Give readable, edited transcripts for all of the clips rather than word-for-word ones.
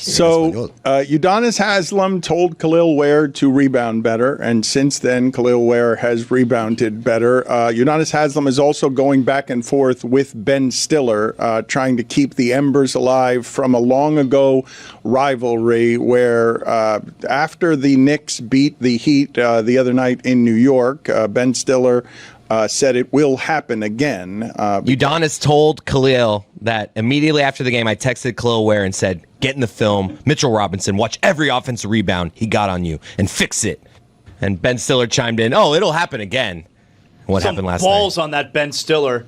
So Udonis Haslem told Kel'el Ware to rebound better, and since then Kel'el Ware has rebounded better. Udonis Haslem is also going back and forth with Ben Stiller, trying to keep the embers alive from a long ago rivalry where after the Knicks beat the Heat the other night in New York, Ben Stiller said it will happen again. Udonis told Kel'el that immediately after the game, I texted Kel'el Ware and said, get in the film. Mitchell Robinson, watch every offensive rebound he got on you and fix it. And Ben Stiller chimed in, oh, it'll happen again. What happened last night? Balls on that Ben Stiller.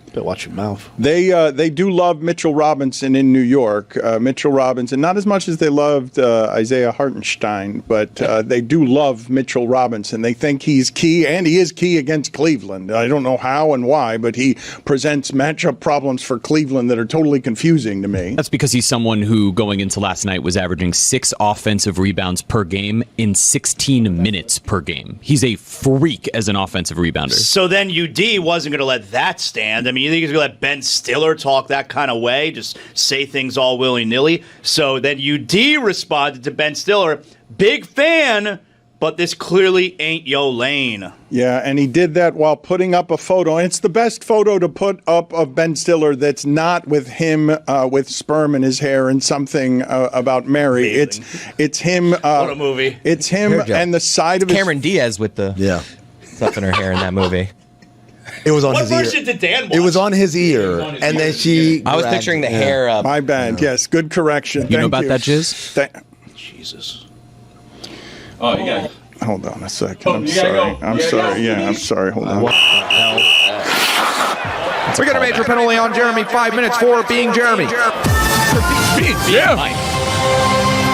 Better watch your mouth. They do love Mitchell Robinson in New York. Mitchell Robinson, not as much as they loved Isaiah Hartenstein, but they do love Mitchell Robinson. They think he's key, and he is key against Cleveland. I don't know how and why, but he presents matchup problems for Cleveland that are totally confusing to me. That's because he's someone who, going into last night, was averaging 6 offensive rebounds per game in 16 minutes per game. He's a freak as an offensive rebounder. So then UD wasn't going to let that stand. I mean, you think he's going to let Ben Stiller talk that kind of way, just say things all willy-nilly? So then UD responded to Ben Stiller, big fan, but this clearly ain't yo lane. Yeah, and he did that while putting up a photo. And it's the best photo to put up of Ben Stiller that's not with him with sperm in his hair and something about Mary. It's him. What a movie. It's him and the side of Cameron Diaz with the stuff in her hair in that movie. It was on What his ear. version did Dan watch? It was on his ear, and then she. I was picturing the hair up. My bad. Yes, good correction. You know about that, Jizz? Jesus. Oh, you got it. Hold on a second. I'm sorry. I'm sorry. Yeah, I'm sorry. Hold on. We got a major penalty on Jeremy. 5 minutes for being Jeremy. He's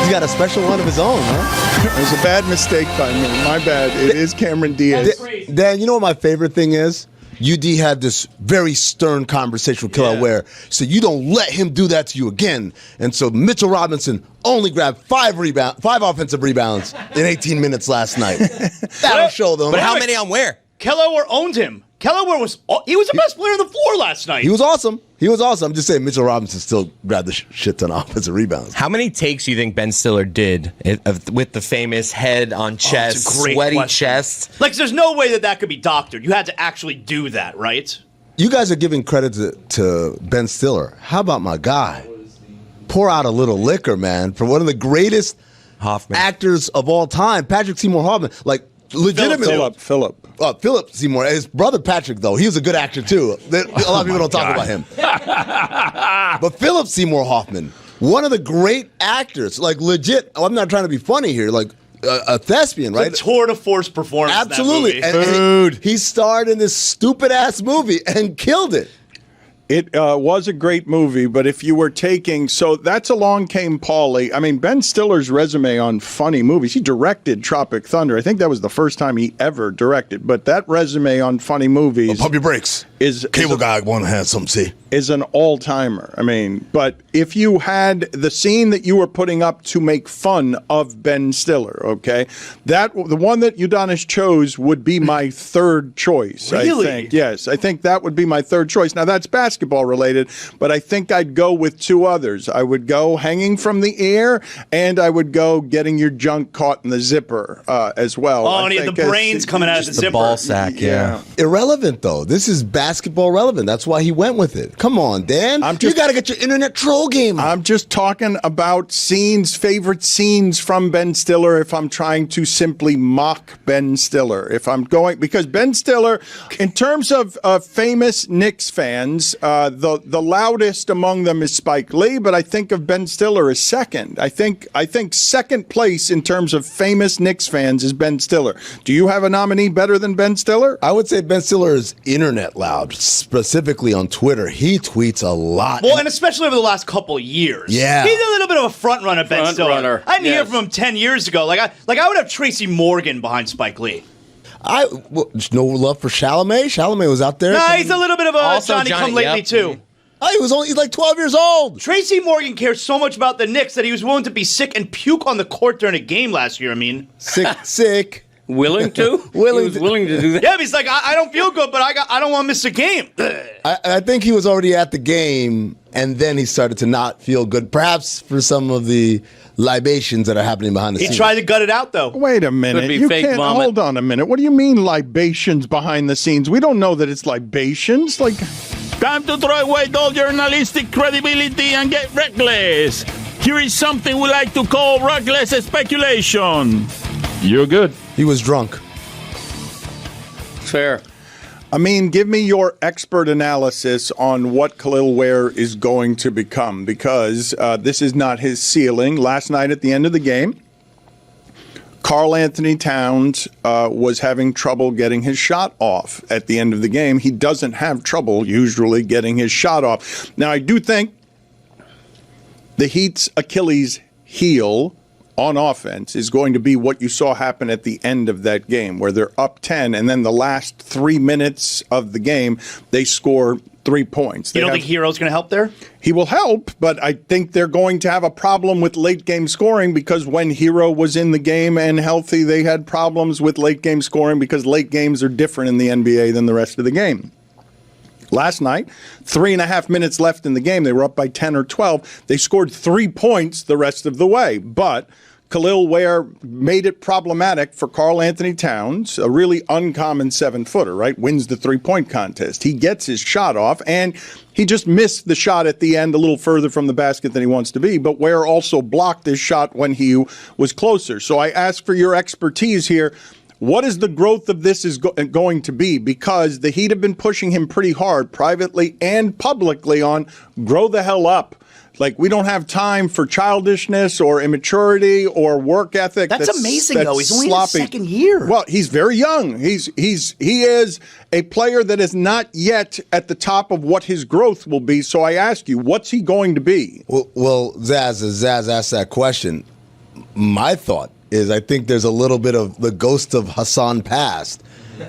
got a special one of his own, huh? It was a bad mistake by me. My bad. It is Cameron Diaz. Dan, you know what my favorite thing is? UD had this very stern conversation with Kel'el Ware. So you don't let him do that to you again. And so Mitchell Robinson only grabbed 5 offensive rebounds in 18 minutes last night. That'll show them. But how many on Ware? Kel'el Ware owned him. Kel'el Ware was the best player on the floor last night. He was awesome. I'm just saying Mitchell Robinson still grabbed the shit ton of offensive rebounds. How many takes do you think Ben Stiller did with the famous head on chest, sweaty chest? Like, there's no way that could be doctored. You had to actually do that, right? You guys are giving credit to Ben Stiller. How about my guy? Pour out a little liquor, man, for one of the greatest actors of all time, Patrick Seymour Hoffman. Like, legitimately. Philip Seymour. His brother Patrick, though, he was a good actor, too. A lot of people don't talk about him. But Philip Seymour Hoffman, one of the great actors, like legit, I'm not trying to be funny here, like a thespian, right? It's a tour de force performance. Absolutely. In that movie. And he starred in this stupid-ass movie and killed it. It was a great movie, but if you were taking, so that's Along Came Polly. I mean, Ben Stiller's resume on funny movies, he directed Tropic Thunder. I think that was the first time he ever directed, but that resume on funny movies. Pump your brakes. Cable guy want to have something to say. Is an all-timer. I mean, but if you had the scene that you were putting up to make fun of Ben Stiller, okay, the one that Udonis chose would be my third choice. Really? I think. Yes, I think that would be my third choice. Now that's basketball related, but I think I'd go with 2 others. I would go Hanging from the Air, and I would go Getting Your Junk Caught in the Zipper as well. Oh, and he had the brains coming out of the zipper. Ball sack, yeah. Irrelevant, though. This is basketball relevant. That's why he went with it. Come on, Dan. You got to get your internet troll game. I'm just talking about favorite scenes from Ben Stiller if I'm trying to simply mock Ben Stiller. If I'm going, because Ben Stiller, in terms of famous Knicks fans, the loudest among them is Spike Lee, but I think of Ben Stiller as second. I think second place in terms of famous Knicks fans is Ben Stiller. Do you have a nominee better than Ben Stiller? I would say Ben Stiller is internet loud, specifically on Twitter. He tweets a lot. Well, and especially over the last couple of years. Yeah. He's a little bit of a front runner, Ben Stiller. I didn't hear from him 10 years ago. Like I would have Tracy Morgan behind Spike Lee. There's no love for Chalamet. Chalamet was out there. Nah, he's a little bit of a Johnny come lately too. He's like 12 years old. Tracy Morgan cares so much about the Knicks that he was willing to be sick and puke on the court during a game last year. I mean, sick. Willing to? He was willing to do that. Yeah, but he's like, I don't feel good, but I don't want to miss a game. I think he was already at the game, and then he started to not feel good, perhaps for some of the libations that are happening behind the He scenes. tried to gut it out, though. Wait a minute. Could be You fake can't vomit. hold on a minute. What do you mean libations behind the scenes? We don't know that it's libations. Like, Time to throw away all journalistic credibility and get reckless. Here is something we like to call reckless speculation. You're good. He was drunk. Fair. I mean, give me your expert analysis on what Kel'el Ware is going to become, because this is not his ceiling. Last night at the end of the game, Karl Anthony Towns was having trouble getting his shot off at the end of the game. He doesn't have trouble usually getting his shot off. Now, I do think the Heat's Achilles heel on offense is going to be what you saw happen at the end of that game, where they're up 10, and then the last 3 minutes of the game, they score 3 points. You don't think Hero's going to help there? He will help, but I think they're going to have a problem with late game scoring, because when Hero was in the game and healthy, they had problems with late game scoring, because late games are different in the NBA than the rest of the game. Last night, 3.5 minutes left in the game. They were up by 10 or 12. They scored 3 points the rest of the way, but Kel'el Ware made it problematic for Karl Anthony Towns, a really uncommon 7-footer, right? Wins the three-point contest. He gets his shot off, and he just missed the shot at the end a little further from the basket than he wants to be. But Ware also blocked his shot when he was closer. So I ask for your expertise here. What is the growth of this is going to be? Because the Heat have been pushing him pretty hard, privately and publicly, on grow the hell up. Like, we don't have time for childishness or immaturity or work ethic. That's amazing, though. He's only in his sloppy. second year. Well, he's very young. He is a player that is not yet at the top of what his growth will be. So I ask you, what's he going to be? Well, Zaz, as Zaz asked that question, my thought is I think there's a little bit of the ghost of Hassan past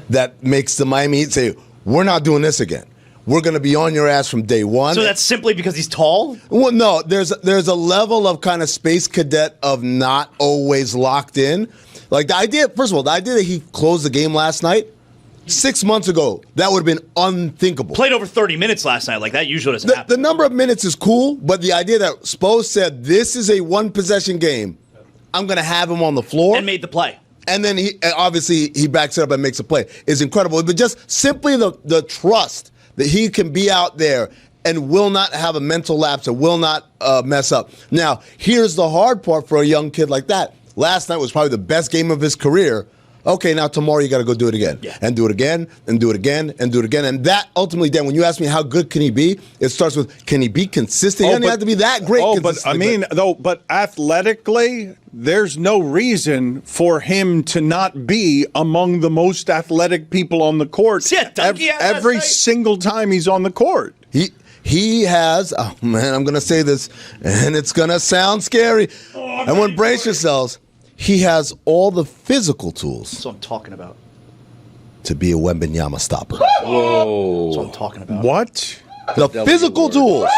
that makes the Miami Heat say, we're not doing this again. We're going to be on your ass from day one. So that's simply because he's tall? Well, no, there's a level of kind of space cadet of not always locked in. Like the idea, first of all, the idea that he closed the game last night, 6 months ago, that would have been unthinkable. Played over 30 minutes last night. Like, that usually doesn't happen. The number of minutes is cool, but the idea that Spo said this is a one-possession game, I'm going to have him on the floor. And made the play. And then obviously he backs it up and makes a play is incredible. But just simply the trust that he can be out there and will not have a mental lapse and will not mess up. Now, here's the hard part for a young kid like that. Last night was probably the best game of his career. Okay, now tomorrow you got to go do it again. Yeah. And do it again, and do it again, and do it again. And that ultimately, Dan, when you ask me how good can he be, it starts with, can he be consistent? He doesn't have to be that great consistently. But athletically, there's no reason for him to not be among the most athletic people on the court every single time he's on the court. He has, oh man, I'm going to say this, and it's going to sound scary. Everyone brace yourselves. He has all the physical tools. That's what I'm talking about. To be a Wembenyama stopper. Whoa. That's what I'm talking about. What? The physical tools.